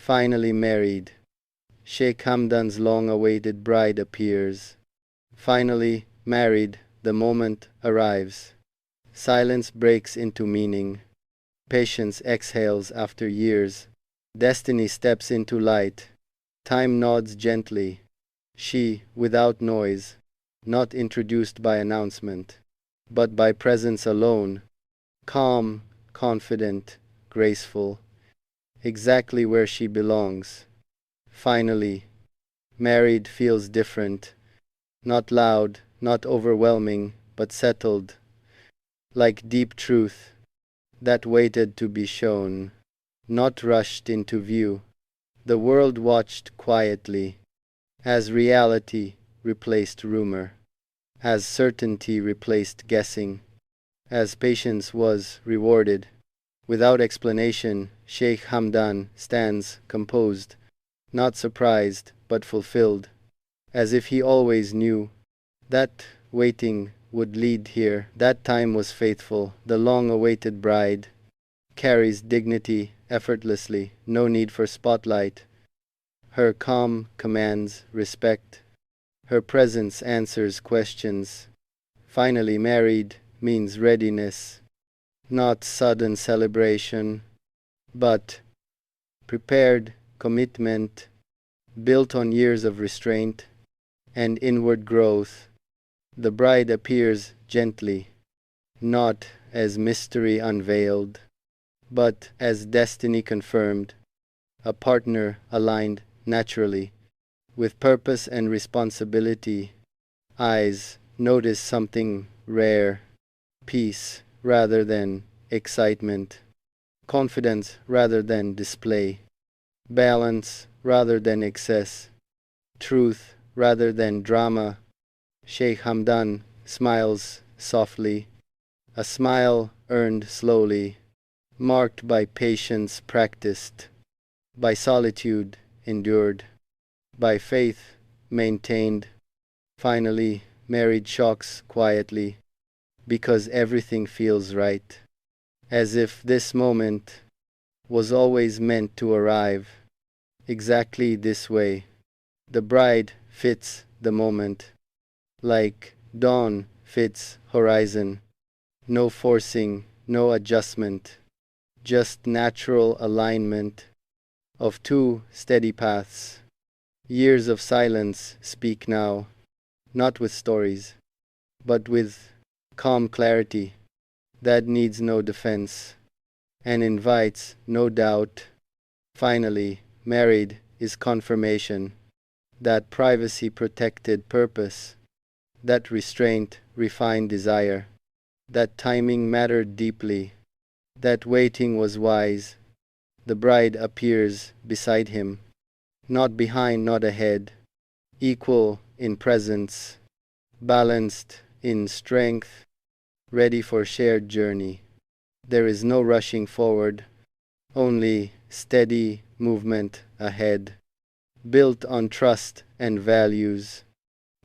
Finally married. Sheikh Hamdan's long-awaited bride appears. Finally married, the moment arrives. Silence breaks into meaning. Patience exhales after years. Destiny steps into light. Time nods gently. She, without noise, not introduced by announcement, but by presence alone, calm, confident, graceful, exactly where she belongs. Finally, married feels different, not loud, not overwhelming, but settled, like deep truth that waited to be shown, not rushed into view. The world watched quietly, as reality replaced rumor, as certainty replaced guessing, as patience was rewarded. Without explanation, Sheikh Hamdan stands composed, not surprised, but fulfilled, as if he always knew that waiting would lead here. That time was faithful. The long-awaited bride carries dignity effortlessly, no need for spotlight. Her calm commands respect. Her presence answers questions. Finally married means readiness, not sudden celebration, but prepared commitment, built on years of restraint and inward growth. The bride appears gently, not as mystery unveiled, but as destiny confirmed, a partner aligned naturally with purpose and responsibility. Eyes notice something rare, peace rather than excitement, confidence rather than display, balance rather than excess, truth rather than drama. Sheikh Hamdan smiles softly, a smile earned slowly, marked by patience practiced, by solitude endured, by faith maintained. Finally, married shocks quietly, because everything feels right, as if this moment was always meant to arrive exactly this way. The bride fits the moment, like dawn fits horizon. No forcing, no adjustment, just natural alignment of two steady paths. Years of silence speak now, not with stories, but with calm clarity that needs no defense and invites no doubt. Finally, married is confirmation that privacy protected purpose, that restraint refined desire, that timing mattered deeply, that waiting was wise. The bride appears beside him, not behind, not ahead, equal in presence, balanced in strength, ready for shared journey. There is no rushing forward, only steady movement ahead, built on trust and values,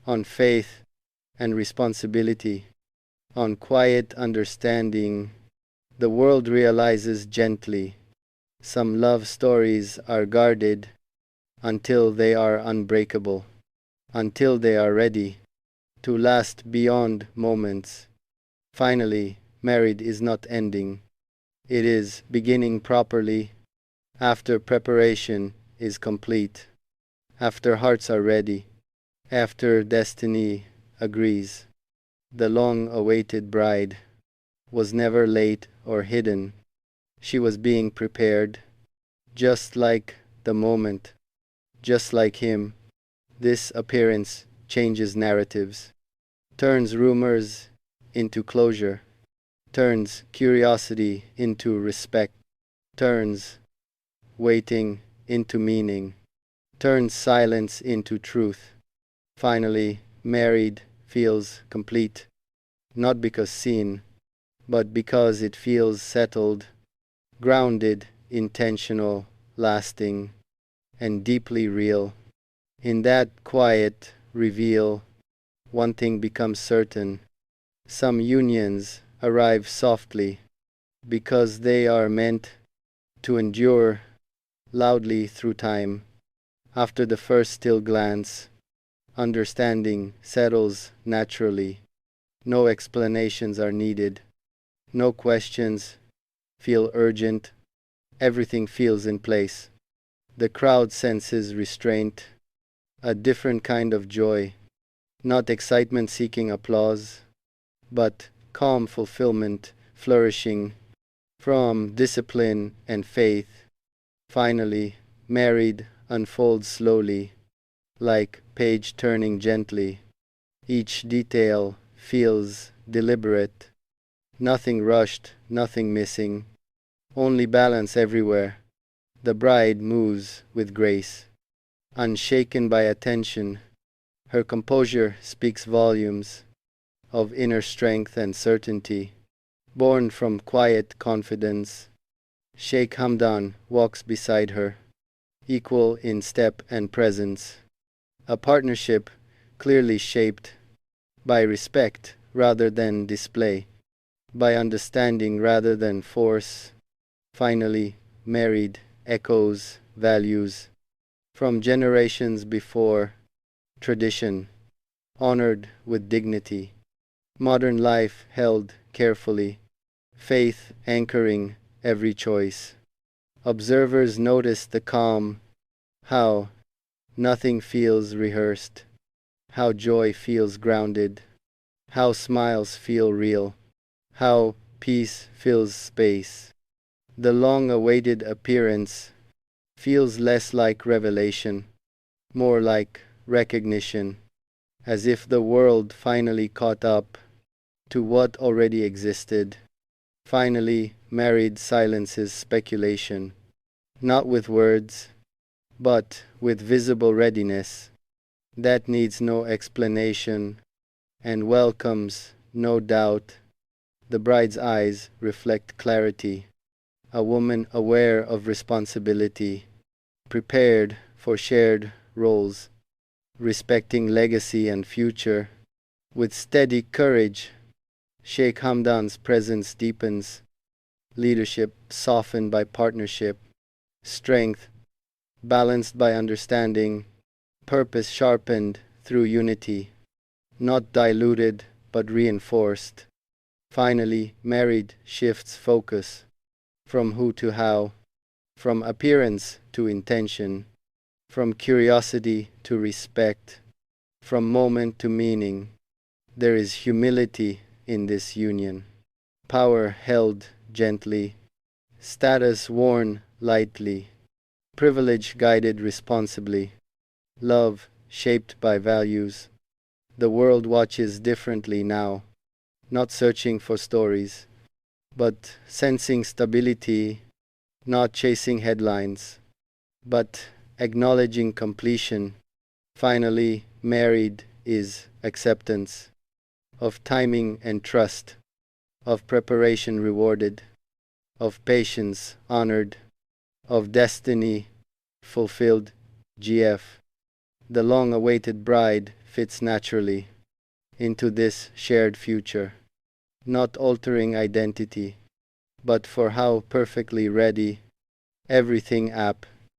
on faith and responsibility, on quiet understanding. The world realizes gently, some love stories are guarded until they are unbreakable, until they are ready to last beyond moments. Finally, married is not ending, it is beginning properly, after preparation is complete, after hearts are ready, after destiny agrees. The long-awaited bride was never late or hidden. She was being prepared, just like the moment, just like him. This appearance changes narratives, turns rumors into closure, turns curiosity into respect, turns waiting into meaning, turns silence into truth. Finally, married feels complete, not because seen, but because it feels settled, grounded, intentional, lasting, and deeply real. In that quiet reveal, one thing becomes certain. Some unions arrive softly because they are meant to endure, loudly through time. After the first still glance, understanding settles naturally. No explanations are needed. No questions feel urgent. Everything feels in place. The crowd senses restraint, a different kind of joy, not excitement seeking applause, but calm fulfillment flourishing from discipline and faith. Finally, married unfolds slowly, like page turning gently. Each detail feels deliberate, nothing rushed, nothing missing, only balance everywhere. The bride moves with grace, unshaken by attention. Her composure speaks volumes of inner strength and certainty, born from quiet confidence. Sheikh Hamdan walks beside her, equal in step and presence, a partnership clearly shaped by respect rather than display, by understanding rather than force. Finally, married echoes values from generations before, tradition honored with dignity, modern life held carefully, faith anchoring every choice. Observers notice the calm, how nothing feels rehearsed, how joy feels grounded, how smiles feel real, how peace fills space. The long-awaited appearance feels less like revelation, more like recognition, as if the world finally caught up to what already existed. Finally, married silences speculation, not with words, but with visible readiness that needs no explanation and welcomes no doubt. The bride's eyes reflect clarity, a woman aware of responsibility, prepared for shared roles, respecting legacy and future. With steady courage, Sheikh Hamdan's presence deepens, leadership softened by partnership, strength balanced by understanding, purpose sharpened through unity, not diluted but reinforced. Finally, married shifts focus from who to how, from appearance to intention, from curiosity to respect, from moment to meaning. There is humility in this union, power held gently, status worn lightly, privilege guided responsibly, love shaped by values. The world watches differently now, not searching for stories, but sensing stability, not chasing headlines, but acknowledging completion. Finally, married is acceptance of timing and trust, of preparation rewarded, of patience honored, of destiny fulfilled. GF. The long-awaited bride fits naturally into this shared future, not altering identity, but for how perfectly ready everything app